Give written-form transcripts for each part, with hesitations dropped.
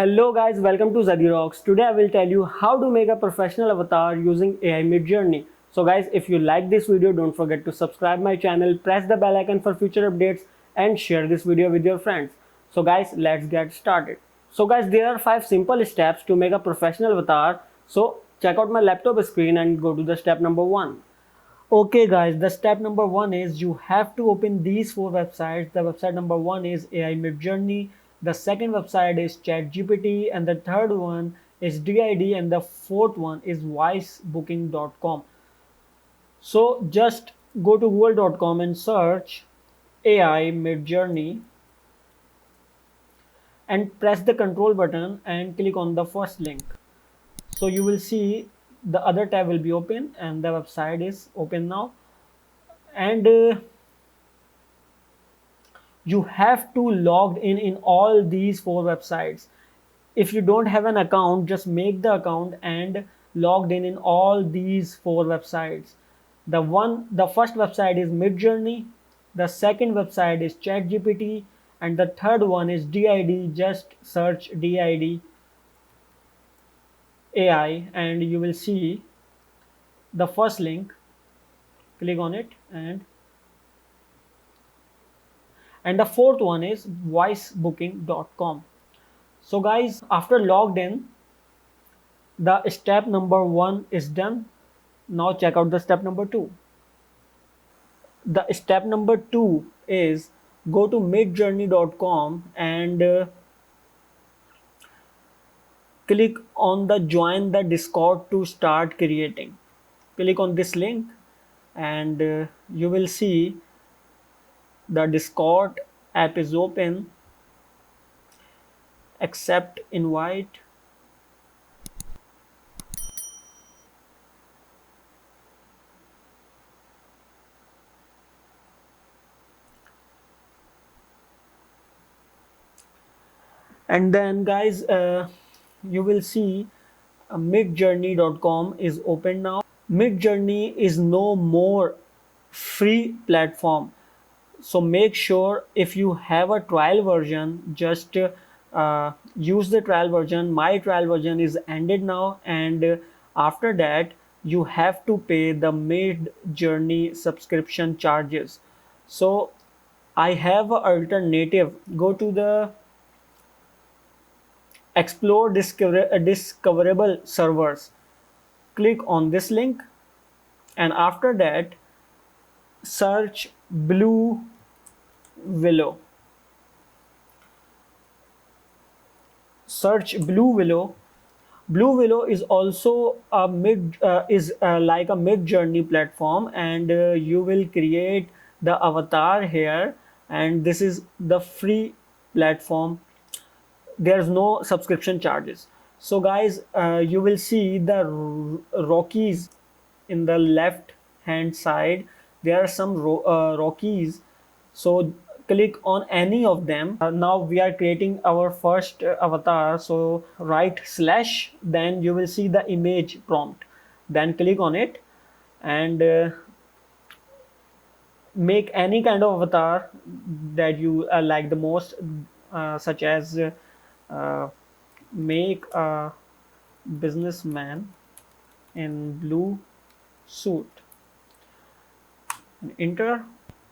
Hello guys, welcome to Rocks. Today I will tell you how to make a professional avatar using AI Midjourney. So guys, if you like this video, don't forget to subscribe my channel, press the bell icon for future updates and share this video with your friends. So guys, let's get started. So guys, there are 5 simple steps to make a professional avatar. So check out my laptop screen and go to the step number 1. Okay guys, the step number 1 is you have to open these 4 websites. The website number 1 is AI Midjourney, the second website is Chatgpt, and the third one is DID, and the fourth one is vicebooking.com. So just go to google.com and search AI Midjourney and press the control button and click on the first link. So you will see the other tab will be open and the website is open now. And you have to log in all these 4 websites. If you don't have an account, just make the account and logged in all these 4 websites. The first website is Midjourney, the second website is ChatGPT, and the third one is DID. Just search DID AI and you will see the first link. Click on it, and the fourth one is vicebooking.com. So guys, after logged in, the step number 1 is done. Now check out the step number 2. The step number 2 is go to midjourney.com and click on the join the Discord to start creating. Click on this link and you will see the Discord app is open. Accept invite. And then guys, you will see midjourney.com is open now. Midjourney is no more free platform, so make sure if you have a trial version, just use the trial version. My trial version is ended now, and after that you have to pay the Midjourney subscription charges. So I have an alternative. Go to the explore discoverable servers. Click on this link and after that search blue willow. Search blue willow. Blue willow is also a like a Midjourney platform, and you will create the avatar here, and this is the free platform. There's no subscription charges. So guys, you will see the Rockies in the left hand side. There are some Rockies, so click on any of them. Now we are creating our first avatar, so write slash, then you will see the image prompt, then click on it and make any kind of avatar that you like the most, such as make a businessman in blue suit and enter.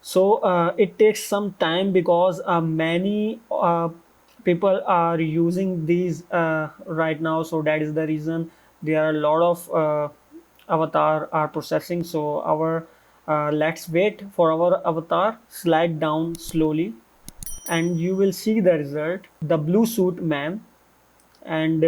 So it takes some time because many people are using these right now, so that is the reason there are a lot of avatar are processing. So our let's wait for our avatar. Slide down slowly and you will see the result, the blue suit man. And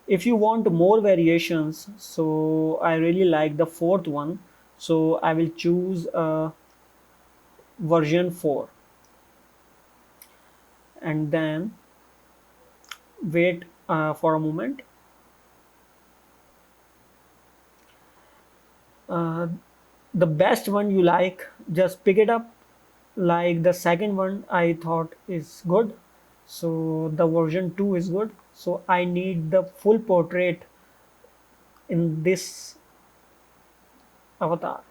if you want more variations, so I really like the fourth one, so I will choose version 4 and then wait for a moment. The best one you like, just pick it up. Like the second one I thought is good, so the version 2 is good, so I need the full portrait in this avatar.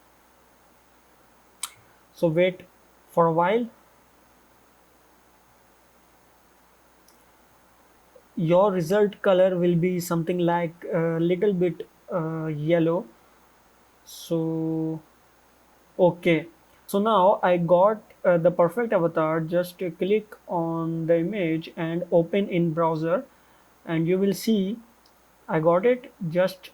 So wait for a while. your result color will be something like a little bit yellow. So okay, so now I got the perfect avatar. Just click on the image and open in browser, and you will see I got it. Just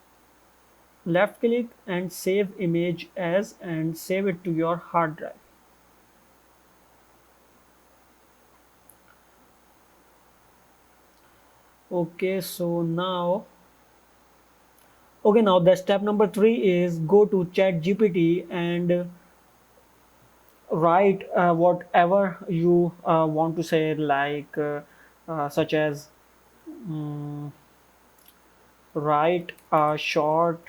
left click and save image as and save it to your hard drive. Okay, so now now the step number 3 is go to ChatGPT and write whatever you want to say, like such as write a short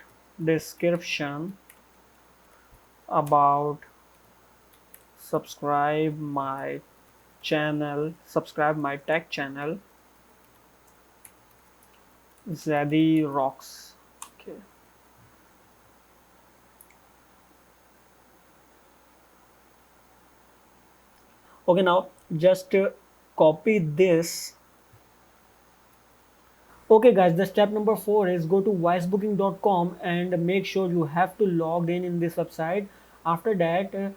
description about subscribe my tech channel Zaddy Rocks. Okay. Okay, now just copy this. Okay guys, the step number 4 is go to wisebooking.com and make sure you have to log in this website. After that,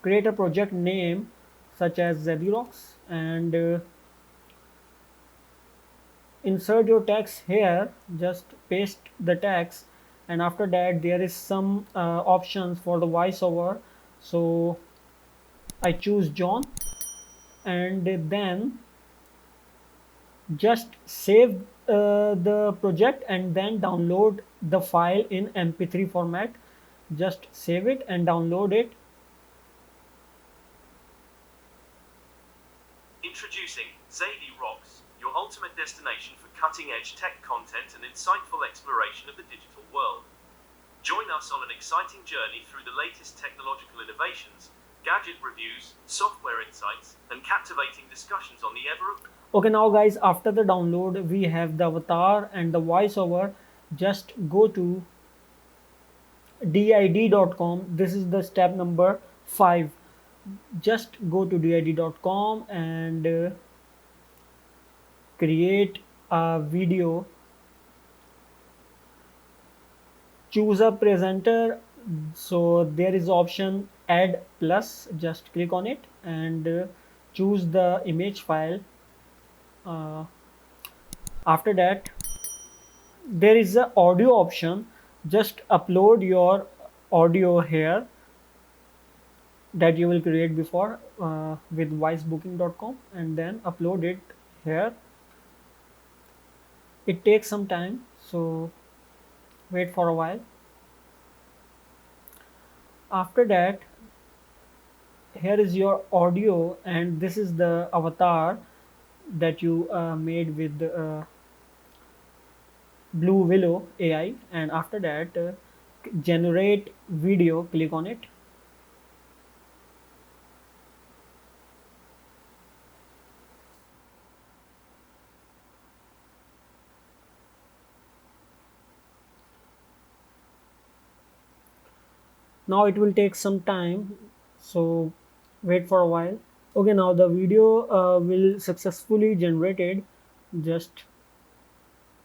create a project name such as Zedirox and insert your text here. Just paste the text, and after that there is some options for the voiceover. So I choose John, and then just save the project and then download the file in mp3 format. Just save it and download it. Introducing Zaddy Rocks, your ultimate destination for cutting-edge tech content and insightful exploration of the digital world. Join us on an exciting journey through the latest technological innovations, gadget reviews, software insights, and captivating discussions on the ever. Okay, now guys, after the download we have the avatar and the voiceover. Just go to did.com. This is the step number 5. Just go to did.com and create a video. Choose a presenter. So there is option add plus. Just click on it and choose the image file. After that there is a audio option. Just upload your audio here that you will create before with wisebooking.com, and then upload it here. It takes some time, so wait for a while. After that, here is your audio, and this is the avatar that you made with blue willow AI. And after that, generate video, click on it. Now it will take some time, so wait for a while. Okay, now the video will successfully generated. Just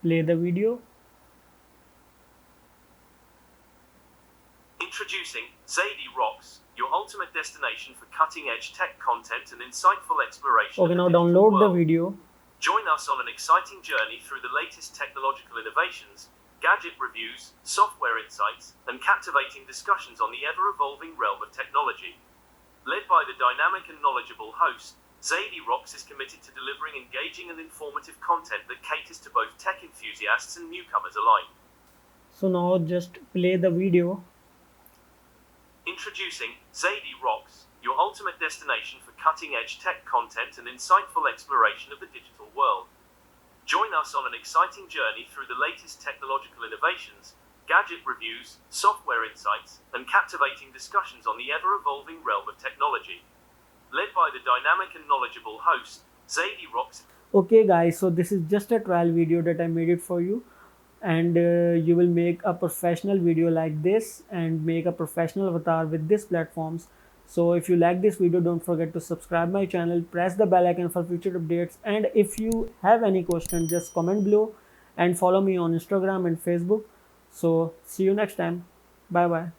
play the video. Introducing Zaddy Rocks, your ultimate destination for cutting-edge tech content and insightful exploration. Okay, now download the video. Join us on an exciting journey through the latest technological innovations, gadget reviews, software insights, and captivating discussions on the ever-evolving realm of technology. Led by the dynamic and knowledgeable host, Zaddy Rocks is committed to delivering engaging and informative content that caters to both tech enthusiasts and newcomers alike. So now just play the video. Introducing Zaddy Rocks, your ultimate destination for cutting-edge tech content and insightful exploration of the digital world. Join us on an exciting journey through the latest technological innovations, gadget reviews, software insights, and captivating discussions on the ever-evolving realm of technology. Led by the dynamic and knowledgeable host, Zaddy Rocks. Okay guys, so this is just a trial video that I made it for you, and you will make a professional video like this and make a professional avatar with these platforms. So if you like this video, don't forget to subscribe my channel, press the bell icon for future updates, and if you have any question, just comment below and follow me on Instagram and Facebook. So see you next time. Bye bye.